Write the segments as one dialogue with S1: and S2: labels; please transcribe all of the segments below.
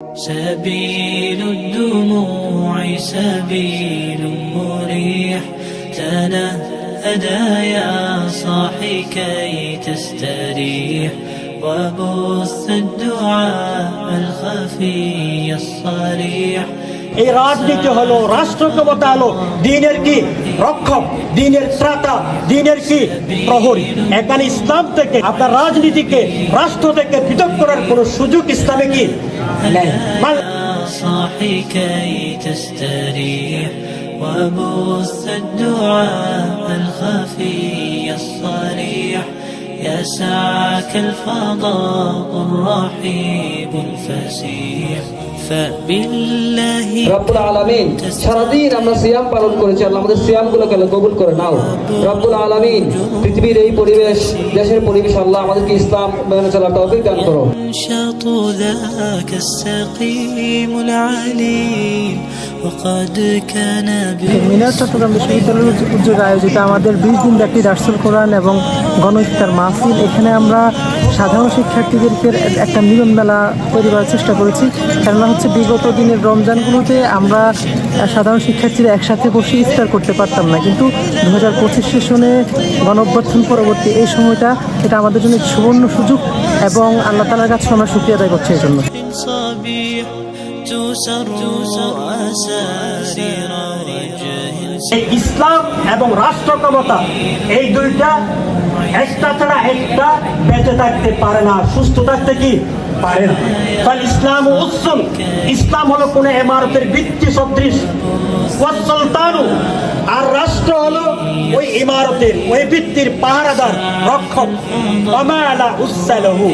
S1: سبيل الدموع سبيل مريح تنهدى يا صاحي كي تستريح وبث الدعاء الخفي الصريح
S2: এই রাজনীতি হলো রাষ্ট্র ক্ষমতা হলো দ্বীনের কি রক্ষক, দ্বীনের ত্রাতা, দ্বীনের কি প্রহরী। এখানে ইসলাম থেকে আপনার রাজনীতিকে রাষ্ট্র থেকে পৃথক করার কোনো সুযোগ ইসলামে কি নেই।
S1: صاحي كي تستريح وبث الدعاء الخفي الصريح يسعك الفضاء الرحيب الفسيح فبالله
S3: রব্বুল আলামিন সারাদিন আমরা সিয়াম পালন করেছি, আল্লাহ আমাদের সিয়ামগুলোকে কবুল করে নাও। রব্বুল আলামিন পৃথিবীর এই পরিবেশ, দেশের পরিবেশ আল্লাহ আমাদেরকে ইসলাম মেনে চলার তৌফিক দান করো।
S1: ذاك السقيم العليل وقد كان
S4: মিনার চট্টগ্রাম বিশ্ববিদ্যালয়ের উদ্যোগে আয়োজিত আমাদের 20 দিন ব্যাপী দারসুল কোরআন এবং গণ ইফতার মাহফিল, এখানে আমরা সাধারণ শিক্ষার্থীদেরকে একটা মিলন মেলা তৈরি করার চেষ্টা করেছি। কেননা হচ্ছে বিগত দিনের রমজানগুলোতে আমরা সাধারণ শিক্ষার্থীরা একসাথে বসে ইফতার করতে পারতাম না, কিন্তু 2025 সেশনে গণ অভ্যুত্থান পরবর্তী এই সময়টা এটা আমাদের জন্য সুবর্ণ সুযোগ এবং আল্লাহ তাআলার কাছে আমরা শুকরিয়া আদায় করছি এই জন্য।
S2: ইসলাম এবং রাষ্ট্র ক্ষমতা এই দুইটা একটা ছাড়া একটা বেঁচে থাকতে পারে না, সুস্থ থাকতে কি পারে না। কারণ ইসলাম উসুন, ইসলাম হলো কোন ইমারতের ভিত্তি সদৃশ, ওয়াসুলতানু আর রাষ্ট্র হলো ওই ইমারতের ওই ভিত্তির পাহারাদার রক্ষক। ওয়ামালা উসালহু,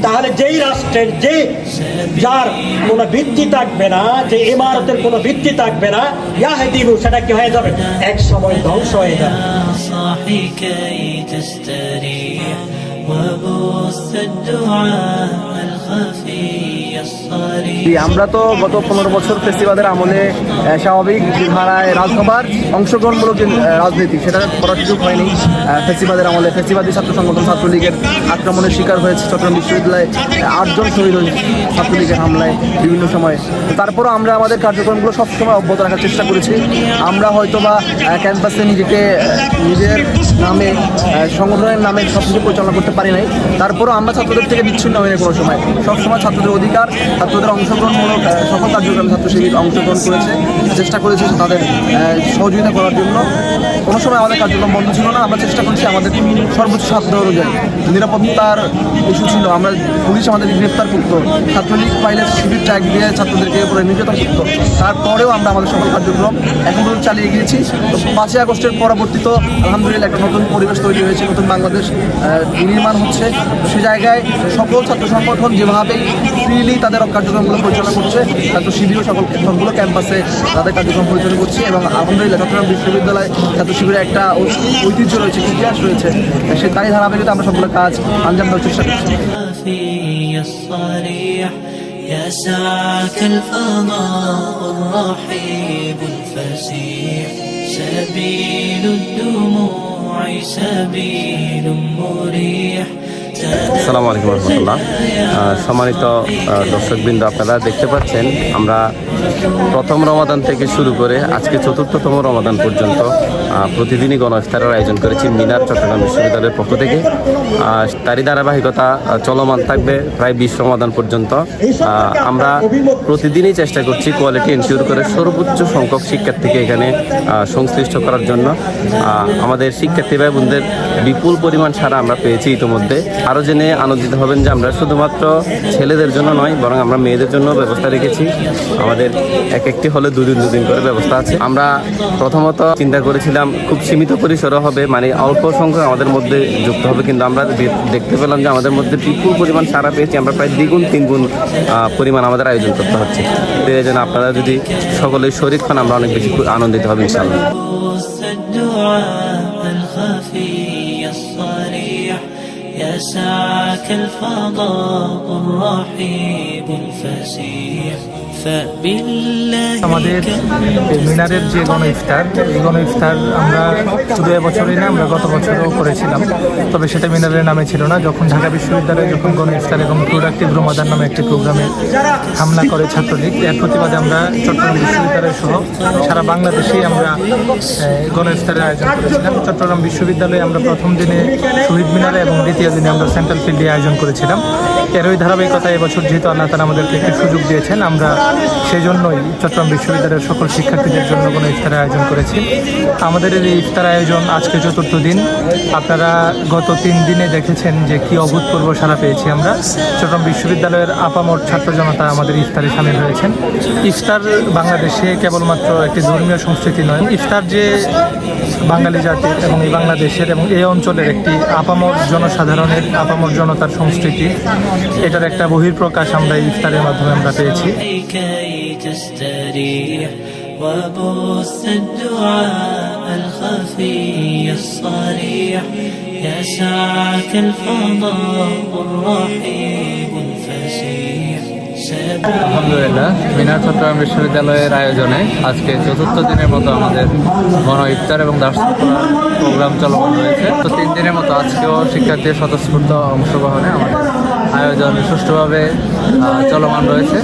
S2: তাহলে যেই রাষ্ট্রের যে যার কোনো ভিত্তি থাকবে না, যে ইমারতের কোনো ভিত্তি থাকবে না, ইয়াহদিবু সেটা কি হয়ে যাবে, এক সময় ধ্বংস হয়ে যাবে।
S5: আমরা তো গত 15 বছর ফেসিবাদের আমলে স্বাভাবিক ধারায় রাজসভার অংশগ্রহণমূলক রাজনীতি সেটা করার সুযোগ হয়নি। ফেসিবাদের আমলে ফেসিবাদী ছাত্র সংগঠন ছাত্রলীগের আক্রমণের শিকার হয়েছে চট্টগ্রাম বিশ্ববিদ্যালয়ে, 8 জন শহীদ হয়েছে ছাত্রলীগের হামলায় বিভিন্ন সময়। তারপরও আমরা আমাদের কার্যক্রমগুলো সবসময় অব্যাহত রাখার চেষ্টা করেছি। আমরা হয়তো বা ক্যাম্পাসে নিজেকে নিজের নামে সংগঠনের নামে সব কিছু পরিচালনা করতে পারি নাই, তারপরও আমরা ছাত্রদের থেকে বিচ্ছিন্ন হয়নি কোনো সময়। সবসময় ছাত্রদের অধিকার, ছাত্রদের অংশগ্রহণমূলক সকল কার্যক্রমে ছাত্র শিবির অংশগ্রহণ করেছে, চেষ্টা করেছে তাদের সহযোগিতা করার জন্য। কোনো সময় আমাদের কার্যক্রম বন্ধ ছিল না। আমরা চেষ্টা করছি আমাদের সর্বোচ্চ সাধ্য অনুযায়ী। নিরাপত্তার ইস্যু ছিল, আমরা পুলিশ আমাদেরকে গ্রেফতার করতো, ছাত্রলীগ পাইলে শিবির ট্যাগ দিয়ে ছাত্রদেরকে উপরে নির্যাতন করতো, তারপরেও আমরা আমাদের সকল কার্যক্রম এখন পর্যন্ত চালিয়ে গিয়েছি। তো 5ই আগস্টের পরবর্তীত আলহামদুলিল্লাহ একটা নতুন পরিবেশ তৈরি হয়েছে, নতুন বাংলাদেশ নির্মাণ হচ্ছে। সে জায়গায় সকল ছাত্র সংগঠন যেভাবেই ফ্রিলি তাদের কার্যক্রমগুলো পরিচালনা করছে, ছাত্র শিবিরও সবগুলো ক্যাম্পাসে তাদের কার্যক্রম পরিচালনা করছে। এবং আলহামদুলিল্লাহ চট্টগ্রাম বিশ্ববিদ্যালয় ছাত্র শিবিরের একটা ঐতিহ্য রয়েছে, ইতিহাস রয়েছে, সে তাই ধারাবাহিকতা আমরা সবগুলো কাজ আঞ্জাম দেওয়ার চেষ্টা করছি।
S1: يسعك الفضاء الرحيب الفسيح سبيل الدموع سبيل مريح।
S6: আসসালামু আলাইকুম রহমতুল্লাহ। সম্মানিত দর্শকবৃন্দ, আপনারা দেখতে পাচ্ছেন আমরা প্রথম রমাদান থেকে শুরু করে আজকে ৪র্থতম রমাদান পর্যন্ত প্রতিদিনই গণ ইফতারের আয়োজন করেছি মিনার চট্টগ্রাম বিশ্ববিদ্যালয়ের পক্ষ থেকে। তারই ধারাবাহিকতা চলমান থাকবে প্রায় 20 রমাদান পর্যন্ত। আমরা প্রতিদিনই চেষ্টা করছি কোয়ালিটি এনশিওর করে সর্বোচ্চ সংখ্যক শিক্ষার্থীকে এখানে সংশ্লিষ্ট করার জন্য। আমাদের শিক্ষার্থী ভাই বোনদের বিপুল পরিমাণ সাড়া আমরা পেয়েছি ইতিমধ্যে। আরও জেনে আনন্দিত হবেন যে আমরা শুধুমাত্র ছেলেদের জন্য নয়, বরং আমরা মেয়েদের জন্য ব্যবস্থা রেখেছি। আমাদের একটি হলে 2 দিন করে ব্যবস্থা আছে। আমরা প্রথমত চিন্তা করেছিলাম খুব সীমিত পরিসরে হবে, মানে অল্প সংখ্যক আমাদের মধ্যে যুক্ত হবে, কিন্তু আমরা দেখতে পেলাম যে আমাদের মধ্যে বিপুল পরিমাণ সাড়া পেয়েছি। আমরা প্রায় 2 গুণ 3 গুণ পরিমাণ আমাদের আয়োজন করতে হচ্ছে। এই জন্য আপনারা যদি সকলে শরীক হন আমরা অনেক বেশি আনন্দিত হব ইনশাআল্লাহ।
S1: يسعك الفضاء الرحيب الفسيح فبالله
S4: আমাদের মিনারের যে গণ ইফতার, এই গণ ইফতার আমরা শুধু এবছরই না, আমরা গত বছরও করেছিলাম। তবে সেটা মিনারের নামে ছিল না। যখন ঢাকা বিশ্ববিদ্যালয়ে যখন গণ ইফতার এবং প্রোডাক্টিভ রমাদান নামে একটি প্রোগ্রামে হামলা করে ছাত্রলীগ, এর প্রতিবাদে আমরা চট্টগ্রাম বিশ্ববিদ্যালয় সহ সারা বাংলাদেশেই আমরা গণ ইফতারের আয়োজন করেছিলাম। চট্টগ্রাম বিশ্ববিদ্যালয়ে আমরা প্রথম দিনে শহীদ মিনারে এবং দ্বিতীয় দিনে আমরা সেন্ট্রাল ফিল্ডে আয়োজন করেছিলাম। এরই ধারাবাহিকতায় এবছর যেহেতু আল্লাহ তাআলা আমাদেরকে একটি সুযোগ দিয়েছেন, আমরা সেই জন্যই চট্টগ্রাম বিশ্ববিদ্যালয়ের সকল শিক্ষার্থীদের জন্য কোনো ইফতার আয়োজন করেছি। আমাদের এই ইফতার আয়োজন আজকে চতুর্থ দিন। আপনারা গত 3 দিনে দেখেছেন যে কি অভূতপূর্ব সাড়া পেয়েছি আমরা। চট্টগ্রাম বিশ্ববিদ্যালয়ের আপামর ছাত্র জনতা আমাদের ইফতারে সামিল হয়েছেন। ইফতার বাংলাদেশে কেবলমাত্র একটি ধর্মীয় সংস্কৃতি নয়, ইফতার যে বাঙালি জাতির এবং এই বাংলাদেশের এবং এই অঞ্চলের একটি আপামর জনসাধারণের, আপামর জনতার সংস্কৃতি, এটার একটা বহিঃপ্রকাশ আমরা এই ইফতারের মাধ্যমে আমরা পেয়েছি।
S1: وبث الدعاء الخفي الصريح يسعك الفضاء الرحيب الفسيح
S3: আলহামদুলিল্লাহ, মিনার চট্টগ্রাম বিশ্ববিদ্যালয়ের আয়োজনে আজকে চতুর্থ দিনের মতো আমাদের গণ ইফতার এবং দার্শনিক প্রোগ্রাম চলমান রয়েছে। তো 3 দিনের মতো আজকেও শিক্ষার্থীদের স্বতঃস্ফূর্ত অংশগ্রহণে আমাদের আয়োজন সুষ্ঠুভাবে চলমান রয়েছে।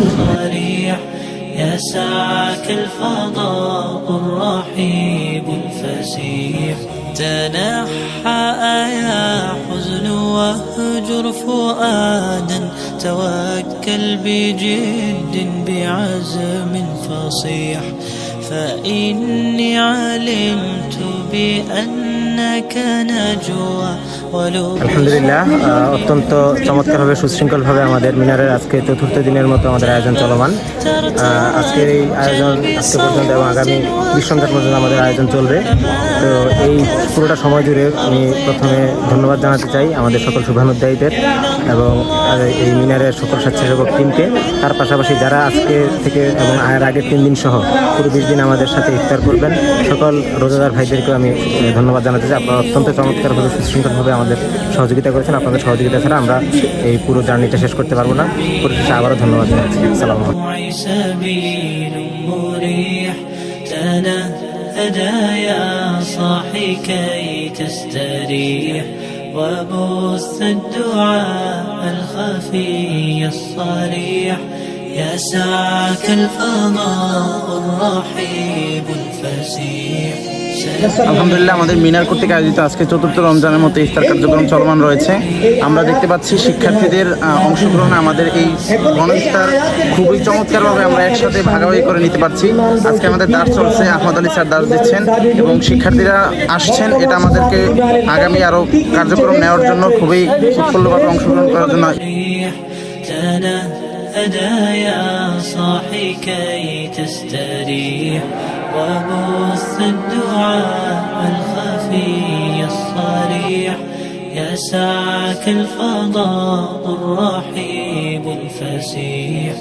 S1: يسعك الفضاء الرحيب الفسيح تنحى يا حزن واهجر فؤادا توكل بجد بعزم فصيح فإني علمت بأنك نجوى
S7: আলহামদুলিল্লাহ, অত্যন্ত চমৎকারভাবে সুশৃঙ্খলভাবে আমাদের মিনারের আজকে চতুর্থ দিনের মতো আমাদের আয়োজন চলমান। আজকের এই আয়োজন আজকে পর্যন্ত এবং আগামী 20 সন্ধ্যা পর্যন্ত আমাদের আয়োজন চলবে। তো এই পুরোটা সময় জুড়ে আমি প্রথমে ধন্যবাদ জানাতে চাই আমাদের সকল শুভানুধ্যায়ীদের এবং এই মিনারের সকল স্বেচ্ছাসেবক টিমকে। তার পাশাপাশি যারা আজকে থেকে এবং এর আগের 3 দিন সহ পুরো 20 দিন আমাদের সাথে ইফতার করবেন সকল রোজাদার ভাইদেরকেও আমি ধন্যবাদ জানাতে চাই। আপনারা অত্যন্ত চমৎকারভাবে সুশৃঙ্খলভাবে আমাদের সহযোগিতা করেছেন। আপনাদের সহযোগিতা ছাড়া আমরা এই পুরো জার্নিটা শেষ করতে পারবো না। পরিশেষে আবারও ধন্যবাদ জানাচ্ছি। আসসালামু
S1: আলাইকুম। وبث الدعاء الخفي الصريح يسعك الفضاء الرحيب الفسيح
S5: আলহামদুলিল্লাহ, আমাদের মিনার কর্তৃক আয়োজিত আজকে চতুর্থ রমজানের মতো ইফতার কার্যক্রম চলমান রয়েছে। আমরা দেখতে পাচ্ছি শিক্ষার্থীদের অংশগ্রহণে আমাদের এই গণ ইফতার খুবই চমৎকারভাবে আমরা একসাথে ভাগাভাগি করে নিতে পারছি। আজকে আমাদের দাস চলছে, আহমদ আলী স্যার দাস দিচ্ছেন এবং শিক্ষার্থীরা আসছেন। এটা আমাদেরকে আগামী আরও কার্যক্রম নেওয়ার জন্য খুবই উৎফুল্লভাবে অংশগ্রহণ করার জন্য
S1: يا صاحي كي تستريح وبث الدعاء الخفي الصريح يسعك الفضاء الرحيب الفسيح